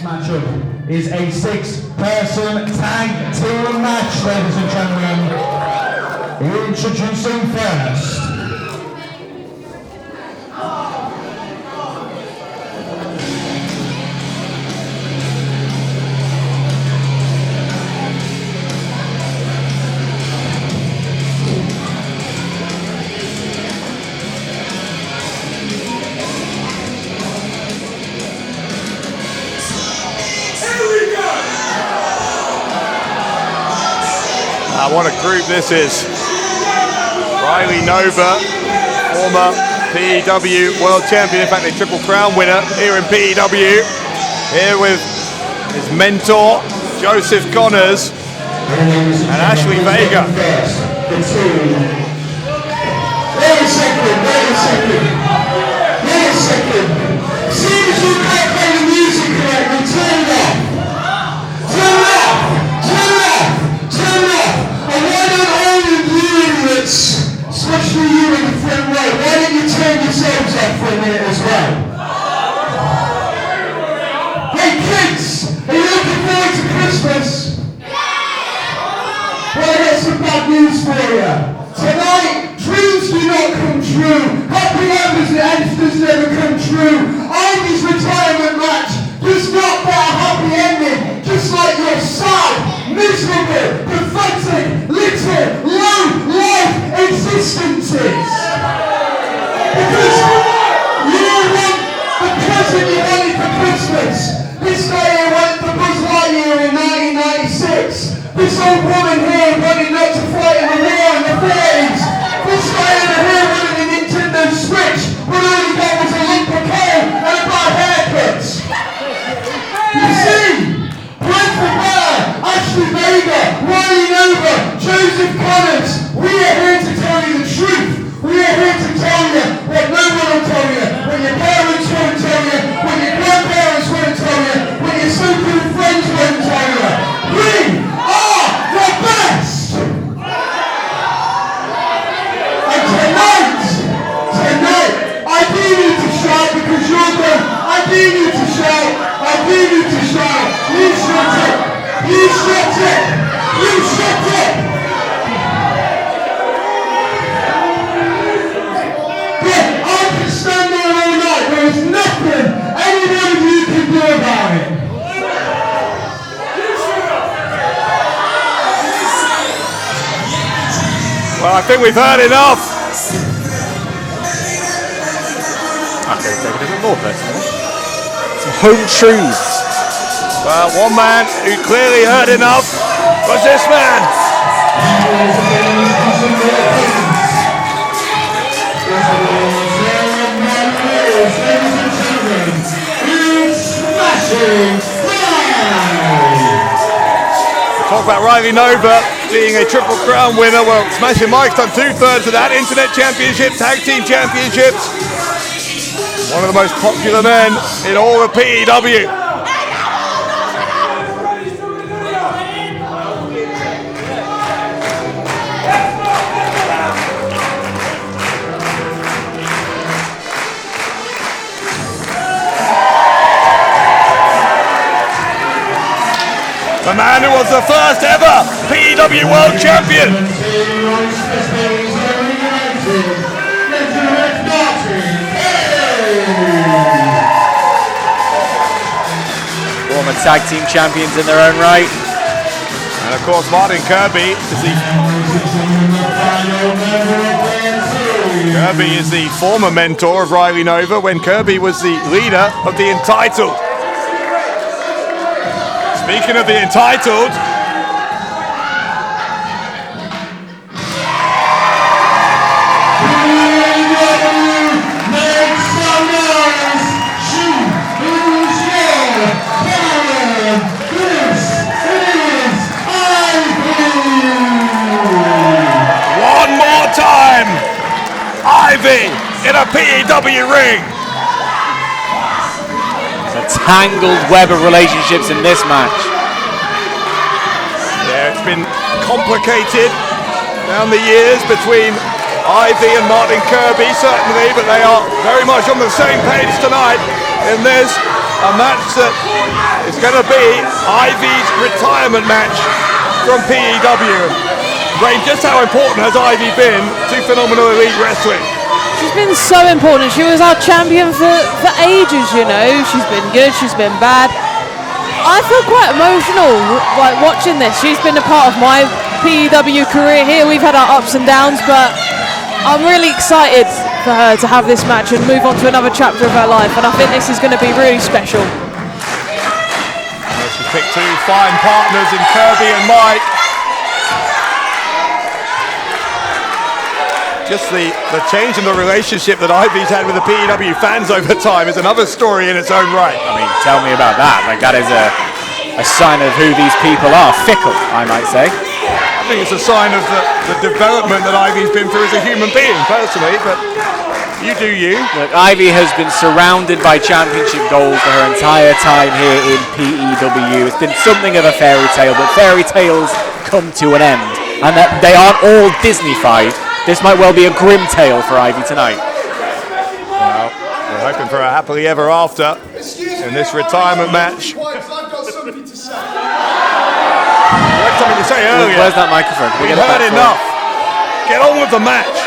next matchup is a 6-person tag team match, ladies and gentlemen. Introducing first. What a group this is. Riley Nova, former P.E.W. world champion, in fact a triple crown winner here in P.E.W. Here with his mentor, Joseph Connors and Ashley Vega. Wait a second. See if you can't play the music correctly, turn it off. And why don't all of you idiots, especially you in the front row, why don't you turn yourselves off for a minute as well? Hey kids, are you looking forward to Christmas? Well, I got some bad news for you. Tonight, dreams do not come true. Happy endings and ends never come true. Ivy's retirement match does not get a happy ending, just like your sad, miserable, pathetic, little, low-life existences. Because you want the present you wanted for Christmas. This guy here wanted the Buzz Lightyear in 1996. This old woman here wanted not to fight in the war in the 40s. This guy over here wanted a Nintendo Switch, but all he got was a lump of coal and a bad haircut. You see, Bred, Ashley Vega, Riley Nova, Joseph Connors, we are here to tell you the truth. We are here to tell you what no one will tell you, what your parents won't tell you, what your grandparents won't tell you, what your so-called friends won't tell you. We are the best! And tonight, I do need to shout because you're good. I do need to shout. You shut it. But I can stand there all night. There is nothing any one of you can do about it. Well, I think we've heard enough. Okay, take it a bit more personally. Some home truths. Well, one man who clearly heard enough was this man. Talk about Riley Nova being a triple crown winner. Well, Smashing Mike's done 2/3 of that. Internet Championship, Tag Team Championships. One of the most popular men in all of P.E.W. The man who was the first ever P.E.W. World Champion. Former tag team champions in their own right. And of course Martin Kirby is the former mentor of Riley Nova when Kirby was the leader of the Entitled. Speaking of the Entitled, one more time, Ivy in a P.E.W. ring. A tangled web of relationships in this match. Yeah, it's been complicated down the years between Ivy and Martin Kirby, certainly, but they are very much on the same page tonight in this. a match that is going to be Ivy's retirement match from PEW. Ray, just how important has Ivy been to Phenomenal Elite Wrestling? She's been so important. She was our champion for ages, you know. She's been good, she's been bad. I feel quite emotional like watching this. She's been a part of my PEW career here. We've had our ups and downs, but I'm really excited for her to have this match and move on to another chapter of her life, and I think this is going to be really special. She picked two fine partners in Kirby and Mike. Just the change in the relationship that Ivy's had with the PEW fans over time is another story in its own right. I mean, tell me about that. Like, that is a sign of who these people are. Fickle, I might say. I think it's a sign of the development that Ivy's been through as a human being, personally, but you do you. Look, Ivy has been surrounded by championship goals for her entire time here in PEW. It's been something of a fairy tale, but fairy tales come to an end, and that they aren't all Disney-fied. This might well be a grim tale for Ivy tonight. Well, we're hoping for a happily ever after in this retirement match. I've got something to say. You had something to say earlier. Where's that microphone? Can we We've get it heard back enough. Get on with the match.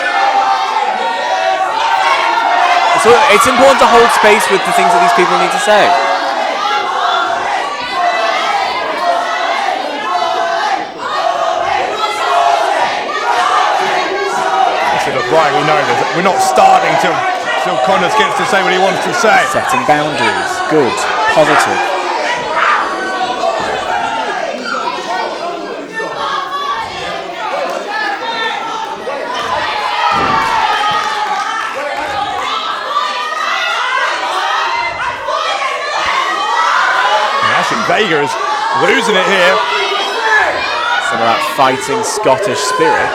So it's important to hold space with the things that these people need to say. Right, we know that we're not starting till Connors gets to say what he wants to say. Setting boundaries. Good. Positive. Ashley Vega is losing it here. Some of that fighting Scottish spirit.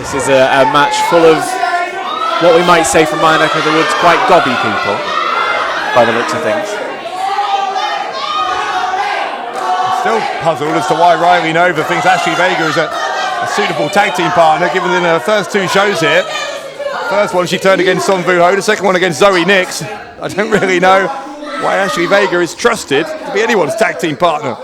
This is a match full of what we might say from my neck of the woods, quite gobby people, by the looks of things. I'm still puzzled as to why Riley Nova thinks Ashley Vega is a suitable tag team partner, given in her first two shows here. First one she turned against Son Vu Ho, the second one against Zoe Nix. I don't really know why Ashley Vega is trusted to be anyone's tag team partner.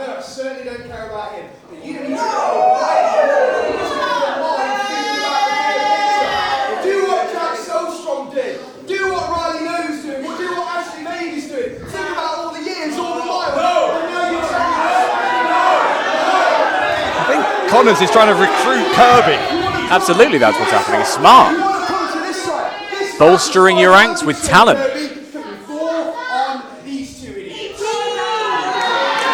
Connors is trying to recruit Kirby. Absolutely, that's what's happening. It's smart. Bolstering your ranks with talent.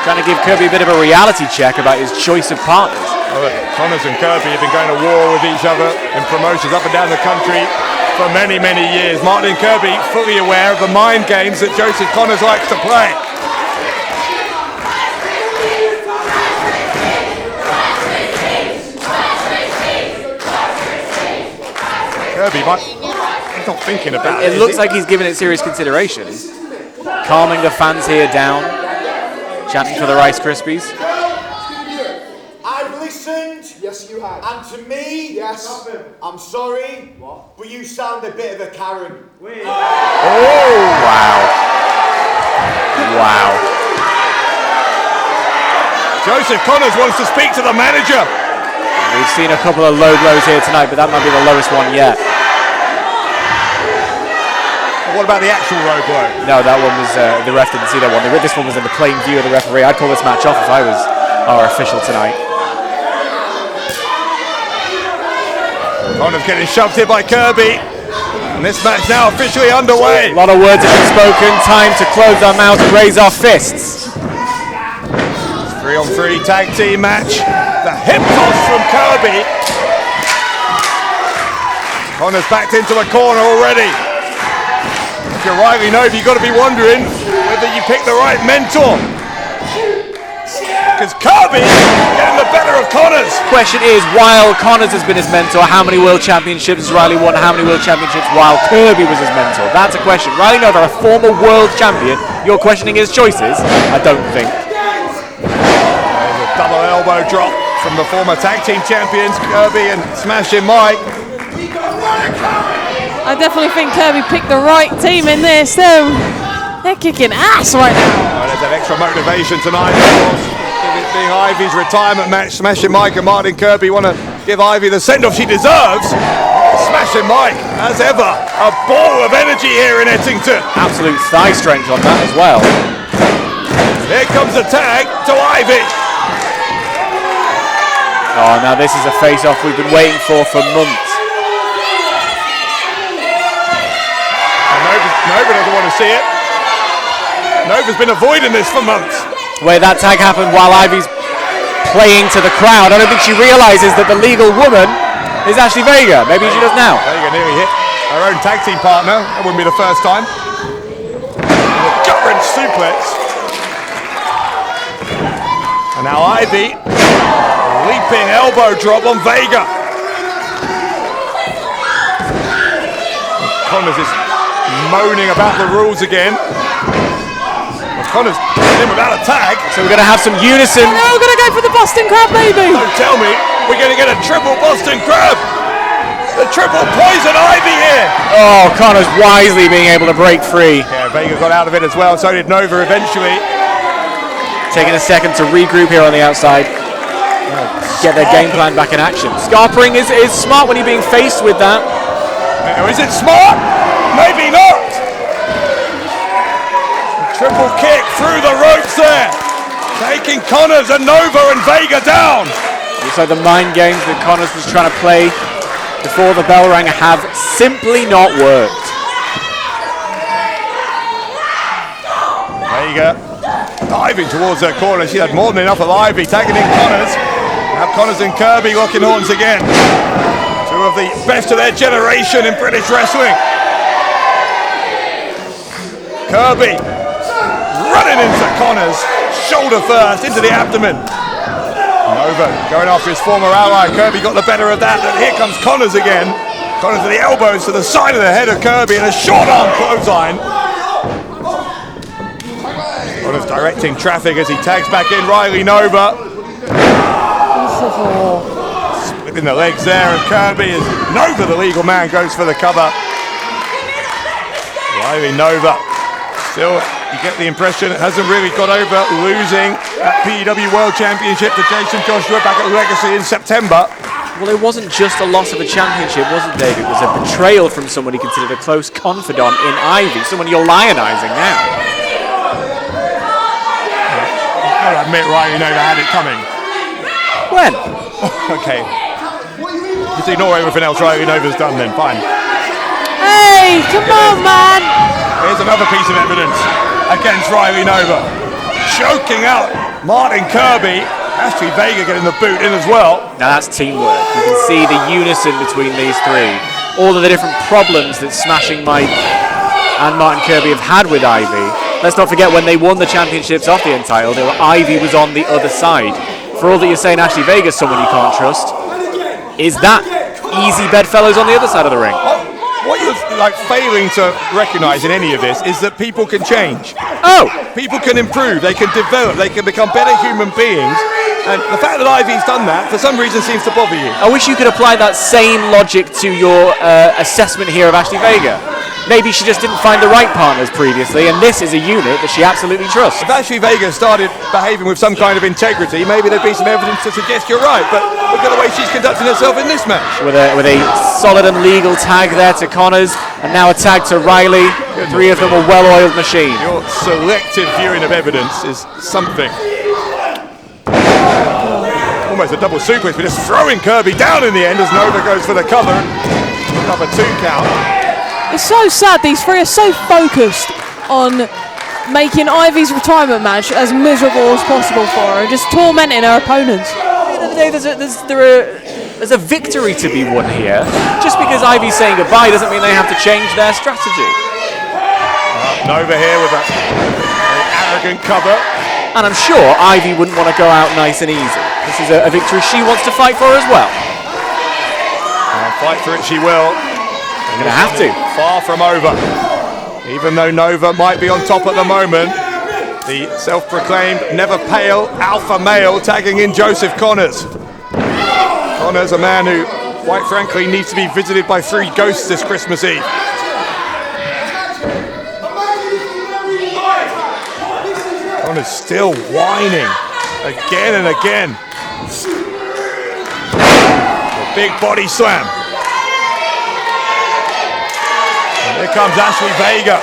Trying to give Kirby a bit of a reality check about his choice of partners. Oh, Connors and Kirby have been going to war with each other in promotions up and down the country for many, many years. Martin Kirby fully aware of the mind games that Joseph Connors likes to play. Kirby, he's not thinking about it. It looks like he's given it serious consideration. Calming the fans here down, chanting for the Rice Krispies. I've listened. Yes, you have. And to me, Yes. I'm sorry, but you sound a bit of a Karen. Oh, wow. Wow. Joseph Connors wants to speak to the manager. We've seen a couple of low blows here tonight, but that might be the lowest one yet. What about the actual low blow? No, that one was, the ref didn't see that one. This one was in the plain view of the referee. I'd call this match off if I was our official tonight. Connors getting shoved here by Kirby. And this match now officially underway. A lot of words have been spoken. Time to close our mouths and raise our fists. 3-on-3 tag team match. The hip toss from Kirby. Connors backed into a corner already. If you're Riley Nova, you've got to be wondering whether you picked the right mentor. Because Kirby getting the better of Connors. Question is, while Connors has been his mentor, how many world championships has Riley won? How many world championships while Kirby was his mentor? That's a question. Riley Nova, a former world champion. You're questioning his choices? I don't think. There's a double elbow drop from the former tag team champions, Kirby and Smashing Mike. I definitely think Kirby picked the right team in this. They're kicking ass right now. There's that extra motivation tonight, of course. It being Ivy's retirement match, Smashing Mike and Martin Kirby want to give Ivy the send-off she deserves. Smashing Mike, as ever, a ball of energy here in Ettington. Absolute thigh strength on that as well. Here comes the tag to Ivy. Oh, now this is a face-off we've been waiting for months. Nova doesn't want to see it. Nova's been avoiding this for months. Where that tag happened while Ivy's playing to the crowd. I don't think she realizes that the legal woman is Ashley Vega. Maybe she does now. Vega nearly hit her own tag team partner. That wouldn't be the first time. Gut-wrench suplex. And now Ivy, leaping elbow drop on Vega. Connors is moaning about the rules again. Connors in without a tag. So we're going to have some unison. No, we're going to go for the Boston Crab, baby. Don't tell me we're going to get a triple Boston Crab. The triple poison Ivy here. Oh, Connors wisely being able to break free. Yeah, Vega got out of it as well. So did Nova eventually. Taking a second to regroup here on the outside. Get their game plan back in action. Scarpering is smart when you're being faced with that. Is it smart? Maybe not. Triple kick through the ropes there. Taking Connors and Nova and Vega down. Looks like the mind games that Connors was trying to play before the bell rang have simply not worked. Vega diving towards her corner. She had more than enough of Ivy tagging in Connors. Now Connors and Kirby locking horns again. Two of the best of their generation in British wrestling. Kirby running into Connors, shoulder first, into the abdomen. Nova going after his former ally. Kirby got the better of that, and here comes Connors again. Connors with the elbows to the side of the head of Kirby and a short arm clothesline. Connors directing traffic as he tags back in Riley Nova. Splitting the legs there of Kirby as Nova, the legal man, goes for the cover. Riley Nova still, you get the impression it hasn't really got over losing that PEW World Championship to Jason Joshua back at Legacy in September. Well, it wasn't just a loss of a championship, was it, Dave? It was a betrayal from someone he considered a close confidant in Ivy, someone you're lionising now. I'll admit, Riley Nova had it coming. When? Okay. Just ignore everything else Riley Nova's done then, fine. Hey, come on, man. Here's another piece of evidence against Riley Nova. Choking out Martin Kirby. Ashley Vega getting the boot in as well. Now that's teamwork. You can see the unison between these three. All of the different problems that Smashing Mike and Martin Kirby have had with Ivy. Let's not forget when they won the championships off the entitled, Ivy was on the other side. For all that you're saying Ashley Vega's someone you can't trust, is that easy bedfellows on the other side of the ring? What you're failing to recognise in any of this is that people can change. Oh! People can improve, they can develop, they can become better human beings. And the fact that Ivy's done that, for some reason, seems to bother you. I wish you could apply that same logic to your assessment here of Ashley Vega. Maybe she just didn't find the right partners previously, and this is a unit that she absolutely trusts. If Ashley Vega started behaving with some kind of integrity, maybe there'd be some evidence to suggest you're right. But look at the way she's conducting herself in this match. With a solid and legal tag there to Connors, and now a tag to Riley. The three of them are well-oiled machines. Your selective viewing of evidence is something. Almost a double suplex, but just throwing Kirby down in the end as Nova goes for the cover. Cover 2 count. It's so sad. These three are so focused on making Ivy's retirement match as miserable as possible for her, just tormenting her opponents. At the end of the day, there's a victory to be won here. Just because Ivy's saying goodbye doesn't mean they have to change their strategy. Nova here with a arrogant cover. And I'm sure Ivy wouldn't want to go out nice and easy. This is a victory she wants to fight for as well. Fight for it she will. Going to have to. Far from over. Even though Nova might be on top at the moment, the self-proclaimed never pale alpha male tagging in Joseph Connors. Connors, a man who quite frankly, needs to be visited by 3 ghosts this Christmas Eve. Connor's still whining again and again. A big body slam. And here comes Ashley Vega.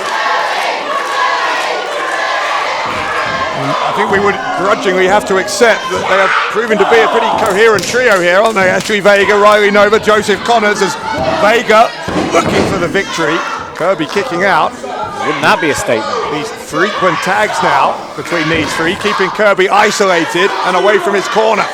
I think we would grudgingly have to accept that they have proven to be a pretty coherent trio here, aren't they? Ashley Vega, Riley Nova, Joseph Connors, as Vega looking for the victory. Kirby kicking out. Wouldn't that be a statement? These frequent tags now between these 3, keeping Kirby isolated and away from his corner.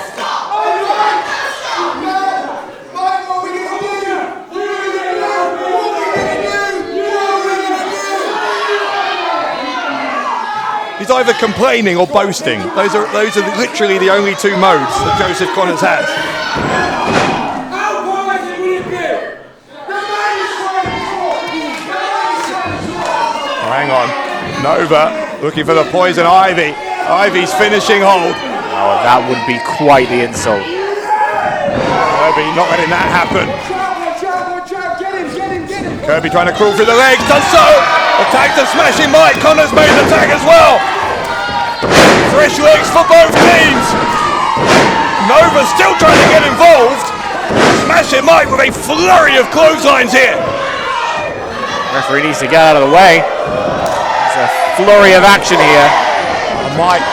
He's either complaining or boasting. Those are literally the only 2 modes that Joseph Connors has. Oh, hang on. Nova looking for the poison Ivy. Ivy's finishing hold. Oh, that would be quite the insult. Kirby not letting that happen. Kirby trying to crawl through the legs, does so! The tag to Smashing Mike, Connors made the tag as well! Fresh legs for both teams! Nova still trying to get involved! Smashing Mike with a flurry of clotheslines here! Referee needs to get out of the way. It's a flurry of action here. And Mike,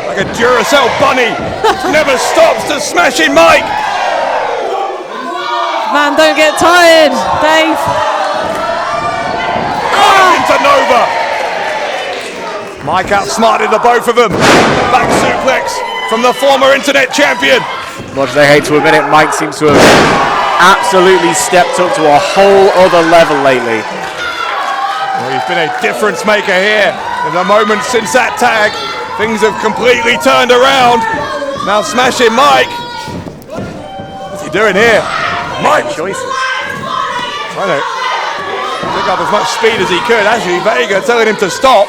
like a Duracell bunny, never stops to Smashing Mike! Man, don't get tired, Dave. Into Nova. Mike outsmarted the both of them. Back suplex from the former internet champion. Much as I hate to admit it, Mike seems to have absolutely stepped up to a whole other level lately. Well, he's been a difference maker here. In the moment since that tag, things have completely turned around. Now Smashing Mike. What's he doing here? Mike Choices. trying to pick up as much speed as he could. Ashley Vega telling him to stop.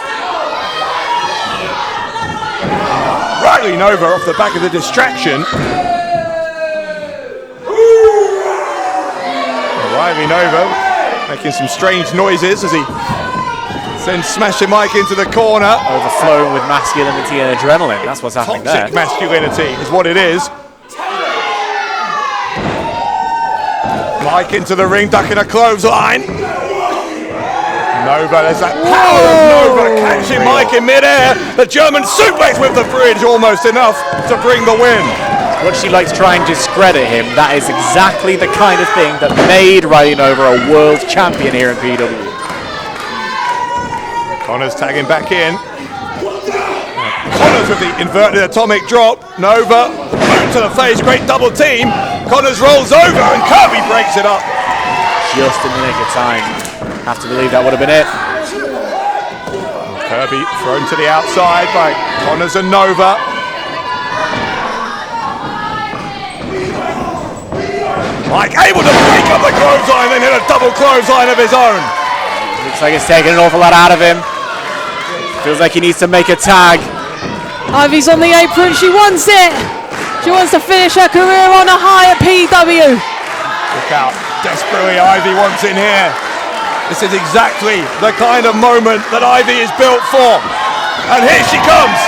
Riley Nova off the back of the distraction. Riley Nova making some strange noises as he sends Smashing Mike into the corner. Overflowing with masculinity and adrenaline. That's what's happening there. Toxic masculinity is what it is. Mike into the ring, ducking a clothesline. Nova, there's that power of Nova catching Mike in midair. The German suplex with the bridge, almost enough to bring the win. What she likes to try and discredit him, that is exactly the kind of thing that made Riley Nova a world champion here in PEW. Connors tagging back in. Connors with the inverted atomic drop. Nova, boot to the face, great double team. Connors rolls over and Kirby breaks it up. Just in the nick of time. Have to believe that would have been it. Kirby thrown to the outside by Connors and Nova. Mike able to break up the clothesline and hit a double clothesline of his own. Looks like it's taking an awful lot out of him. Feels like he needs to make a tag. Ivy's on the apron. She wants it. She wants to finish her career on a high at PEW. Look out. Desperately Ivy wants in here. This is exactly the kind of moment that Ivy is built for. And here she comes.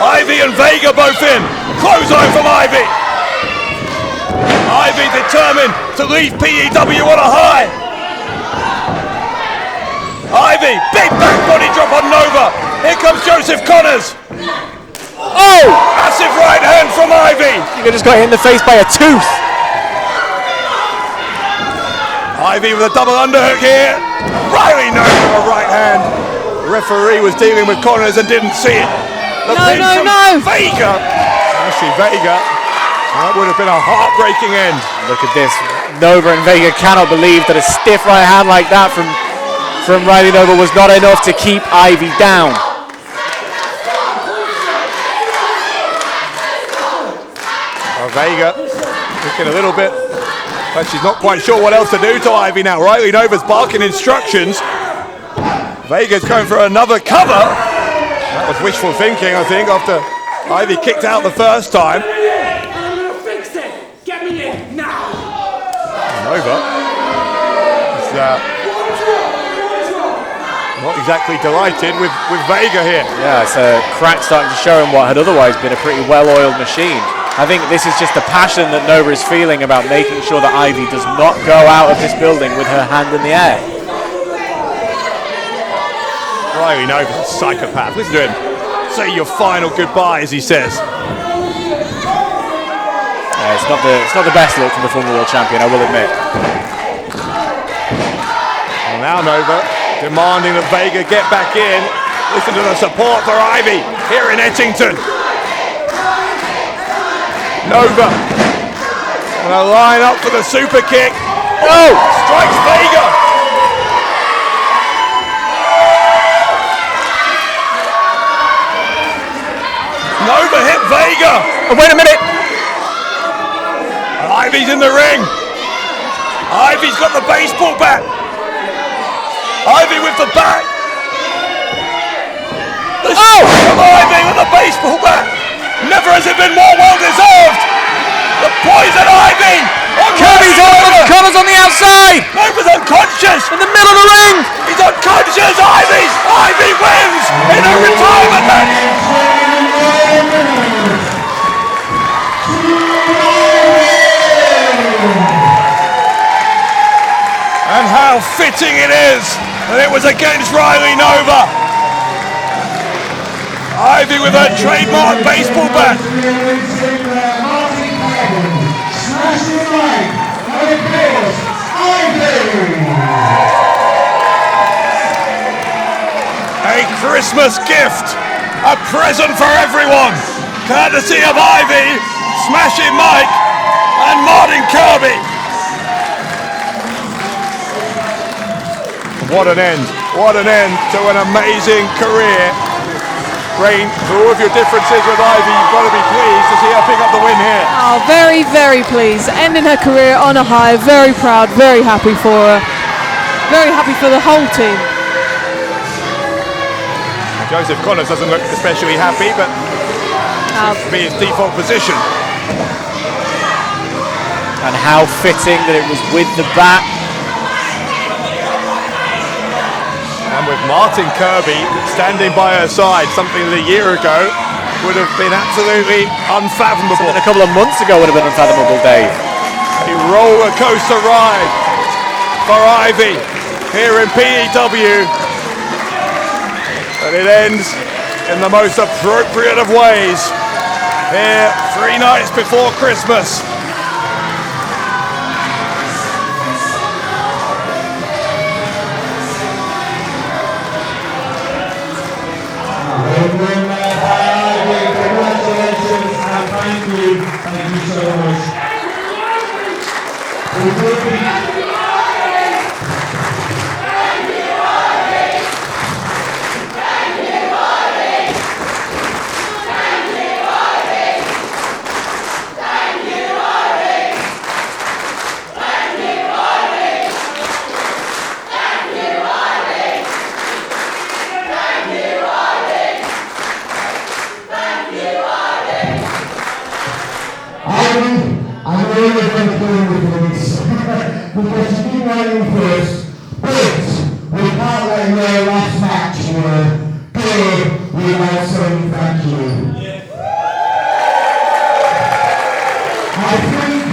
Ivy and Vega both in. Clothesline from Ivy. Ivy determined to leave PEW on a high. Ivy, big back body drop on Nova. Here comes Joseph Connors. Oh! Massive right hand from Ivy. You just got hit in the face by a tooth. Ivy with a double underhook here. Riley Nova with a right hand. The referee was dealing with Connors and didn't see it. The pin from Vega. Ashley Vega. That would have been a heartbreaking end. Look at this. Nova and Vega cannot believe that a stiff right hand like that from Riley Nova was not enough to keep Ivy down. Vega looking a little bit but she's not quite sure what else to do to Ivy now. Riley Nova's barking instructions. Vega's going for another cover. That was wishful thinking, I think, after Ivy kicked out the first time. I'm gonna fix it. Get me in now. not exactly delighted with Vega here. Yeah, it's a crack starting to show him what had otherwise been a pretty well-oiled machine. I think this is just the passion that Nova is feeling about making sure that Ivy does not go out of this building with her hand in the air. Riley Nova's a psychopath. Listen to him say your final goodbye, as he says. It's not the best look from the former world champion, I will admit. Well, now Nova demanding that Vega get back in. Listen to the support for Ivy here in Ettington. Nova gonna line up for the super kick. Oh, strikes Vega. Nova hit Vega. Oh, wait a minute. Ivy's in the ring. Ivy's got the baseball bat. Ivy with the bat. The shot of Ivy with the baseball bat. Never has it been more well deserved. The poison Ivy. Kirby's on, covers on the outside. Nova's unconscious. In the middle of the ring. He's unconscious. Ivy wins in a retirement match. And how fitting it is that it was against Riley Nova. Ivy with her trademark baseball bat. Martin Kirby Smashing Mike, and of course, Ivy. A Christmas gift, a present for everyone, courtesy of Ivy, Smashing Mike, and Martin Kirby. What an end to an amazing career. Rain, for all of your differences with Ivy, you've got to be pleased to see her pick up the win here. Oh, very, very pleased. Ending her career on a high. Very proud, very happy for her. Very happy for the whole team. Joseph Connors doesn't look especially happy, but be his default position. And how fitting that it was with the bat. And with Martin Kirby standing by her side, something that a year ago would have been absolutely unfathomable. Something a couple of months ago would have been unfathomable, Dave. A roller coaster ride for Ivy here in PEW. And it ends in the most appropriate of ways here 3 nights before Christmas. Congratulations and thank you so much. I'm really going to play with this because you've been waiting for us, but we can't let your last match go without saying thank you. I think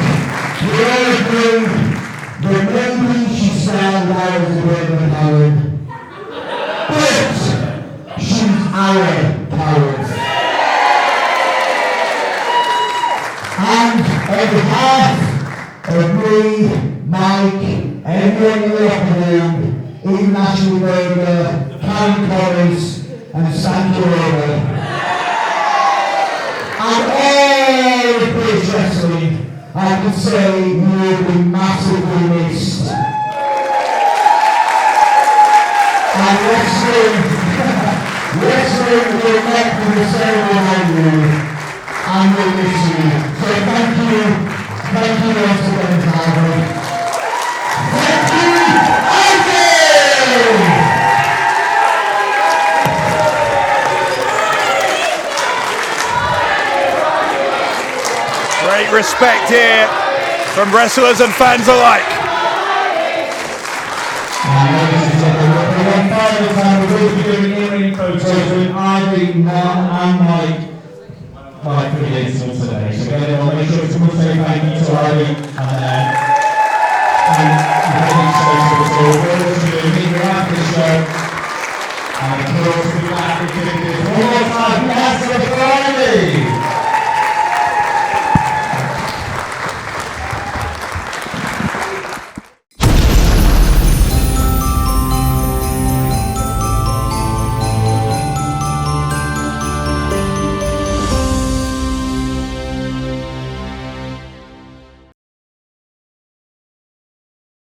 we all agree that maybe she started out as a bit of a coward, but she's our coward. And on behalf of me, Mike, everyone in the locker room, even Ashley Vega, Karen Collins, and Sandy Rover, and all of British wrestling, I can say you will be massively missed. And wrestling will not be the same without you. And we'll miss you. So thank you once again, Ivy. Thank you, Ivy! Great respect here from wrestlers and fans alike. ladies and gentlemen, for one final time, we will be doing in-ring photos with Ivy, Martin and Mike for the install today. So again, everyone, make sure to say thank you to Ivy and